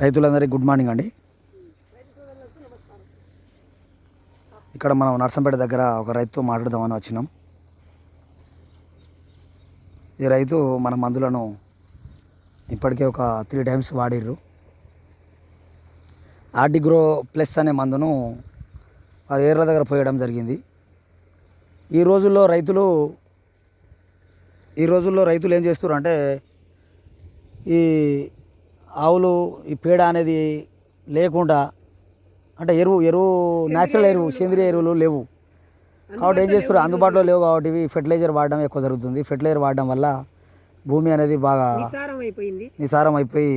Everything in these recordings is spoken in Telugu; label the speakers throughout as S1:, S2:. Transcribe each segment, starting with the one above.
S1: రైతులందరికీ గుడ్ మార్నింగ్ అండి. ఇక్కడ మనం నర్సంపేట దగ్గర ఒక రైతుతో మాట్లాడదామని వచ్చినాం. ఈ రైతు మన మందులను ఇప్పటికే ఒక 3 times వాడిర్రు. ఆర్టిగ్రో ప్లస్ అనే మందును వారి ఏర్ల దగ్గర పోయడం జరిగింది. ఈ రోజుల్లో రైతులు ఏం చేస్తున్నారు అంటే ఈ ఆవులు ఈ పేడ అనేది లేకుండా అంటే ఎరువు న్యాచురల్ ఎరువు సేంద్రియ ఎరువులు లేవు కాబట్టి ఏం చేస్తారు, అందుబాటులో లేవు కాబట్టి ఫెర్టిలైజర్ వాడడం ఎక్కువ జరుగుతుంది. ఫెర్టిలైజర్ వాడడం వల్ల భూమి అనేది బాగా నిసారం అయిపోయి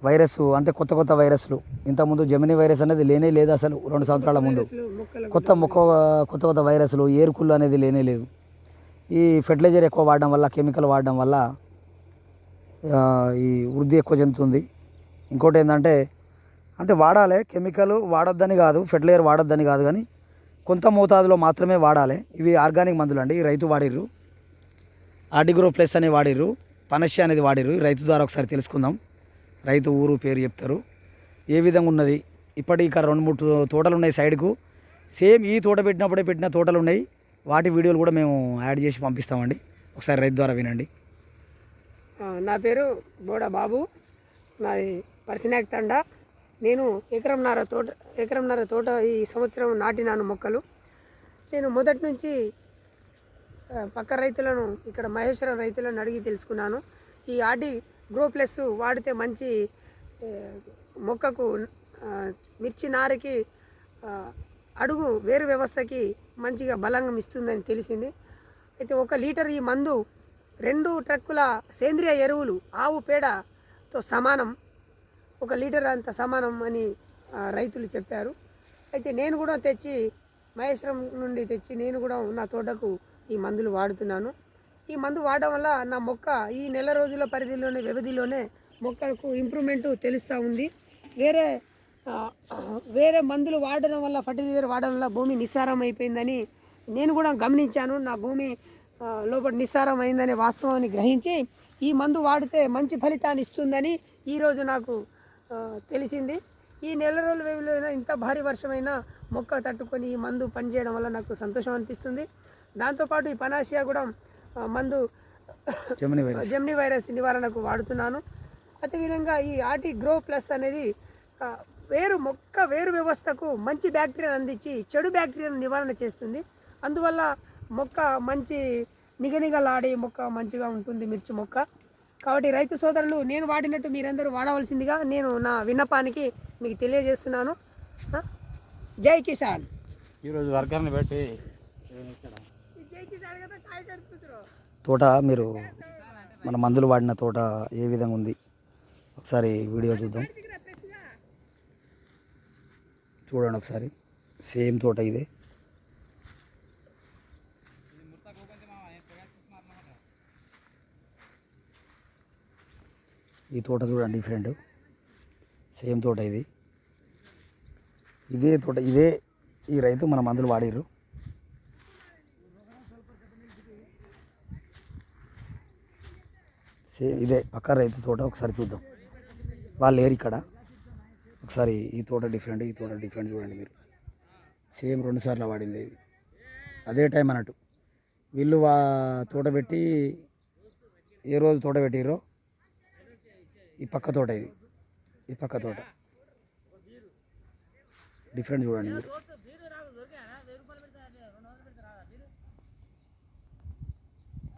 S1: వైరస్ అంటే కొత్త వైరస్లు, ఇంతకుముందు జెమినీ వైరస్ అనేది లేనే లేదు అసలు 2 సంవత్సరాల ముందు. కొత్త వైరస్లు ఏరుకుళ్ళు అనేది లేనే లేదు. ఈ ఫెర్టిలైజర్ ఎక్కువ వాడడం వల్ల, కెమికల్ వాడడం వల్ల ఈ వృద్ధి ఎక్కువ చెందుతుంది. ఇంకోటి ఏంటంటే వాడాలి, కెమికల్ వాడొద్దని కాదు, ఫెర్టిలైజర్ వాడొద్దని కాదు, కానీ కొంత మోతాదులో మాత్రమే వాడాలి. ఇవి ఆర్గానిక్ మందులు అండి. రైతు వాడిర్రు, ఆర్టిగ్రో ప్లస్ అని వాడిర్రు, పనశ్య అనేది వాడిర్రు. రైతు ద్వారా ఒకసారి తెలుసుకుందాం. రైతు ఊరు పేరు చెప్తారు, ఏ విధంగా ఉన్నది. ఇప్పటికి 2-3 తోటలు ఉన్నాయి సైడ్కు, సేమ్ ఈ తోట పెట్టిన తోటలు ఉన్నాయి. వాటి వీడియోలు కూడా మేము యాడ్ చేసి పంపిస్తామండి. ఒకసారి రైతు ద్వారా వినండి.
S2: నా పేరు బోడ బాబు, నాది పరిసినాక్ తండా. నేను ఎకరంన్నర తోట ఈ సంవత్సరం నాటినాను మొక్కలు. నేను మొదటి నుంచి పక్క రైతులను, ఇక్కడ మహేశ్వరం రైతులను అడిగి తెలుసుకున్నాను. ఈ ఆర్టిగ్రో ప్లస్ వాడితే మంచి మొక్కకు మిర్చి నారకి అడుగు వేరు వ్యవస్థకి మంచిగా బలంగా ఇస్తుందని తెలిసింది. అయితే 1 లీటర్ ఈ మందు 2 ట్రక్కుల సేంద్రియ ఎరువులు ఆవు పేడతో సమానం, 1 లీటర్ అంత సమానం అని రైతులు చెప్పారు. అయితే నేను కూడా మహేశ్వరం నుండి తెచ్చి నేను కూడా నా తోటకు ఈ మందులు వాడుతున్నాను. ఈ మందు వాడడం వల్ల నా మొక్క ఈ నెల రోజుల వ్యవధిలోనే మొక్కకు ఇంప్రూవ్మెంట్ తెలుస్తూ ఉంది. వేరే మందులు వాడడం వల్ల, ఫర్టిలైజర్ వాడడం వల్ల భూమి నిస్సారం అయిపోయిందని నేను కూడా గమనించాను. నా భూమి లోపల నిస్సారం అయిందనే వాస్తవాన్ని గ్రహించి ఈ మందు వాడితే మంచి ఫలితాన్ని ఇస్తుందని ఈరోజు నాకు తెలిసింది. ఈ నెల రోజుల వ్యవధిలో ఇంత భారీ వర్షమైనా మొక్క తట్టుకొని ఈ మందు పనిచేయడం వల్ల నాకు సంతోషం అనిపిస్తుంది. దాంతోపాటు ఈ పనాసియా కూడా మందు జెమినీ వైరస్ నివారణకు వాడుతున్నాను. అదేవిధంగా ఈ ఆర్టిగ్రో ప్లస్ అనేది వేరు వ్యవస్థకు మంచి బ్యాక్టీరియాను అందించి చెడు బ్యాక్టీరియాను నివారణ చేస్తుంది. అందువల్ల మొక్క మంచి నిగనిగలాడి మొక్క మంచిగా ఉంటుంది, మిర్చి మొక్క. కాబట్టి రైతు సోదరులు, నేను వాడినట్టు మీరందరూ వాడవలసిందిగా నేను నా విన్నపానికి మీకు తెలియజేస్తున్నాను. జై కిసాన్.
S3: ఈరోజు వర్గాన్ని పెట్టి
S1: తోట మీరు మన మందులు వాడిన తోట ఏ విధంగా ఉంది ఒకసారి వీడియో చూద్దాం. చూడండి ఒకసారి, సేమ్ తోట ఇదే. ఈ తోట చూడండి, డిఫరెంట్, సేమ్ తోట ఇదే తోట, ఇదే ఈ రైతు మన మందులు వాడిర్రు. సేమ్ ఇదే పక్క రైతు తోట. ఒకసారి చూద్దాం, వాళ్ళు లేరు ఇక్కడ. ఒకసారి ఈ తోట డిఫరెంట్, ఈ తోట డిఫరెంట్ చూడండి మీరు. సేమ్ 2 సార్లు వాడింది, అదే టైం అన్నట్టు. వీళ్ళు తోట పెట్టి ఏ రోజు తోట పెట్టిర్రో ఈ పక్క తోట, ఈ పక్క తోట డిఫరెంట్ చూడండి మీరు.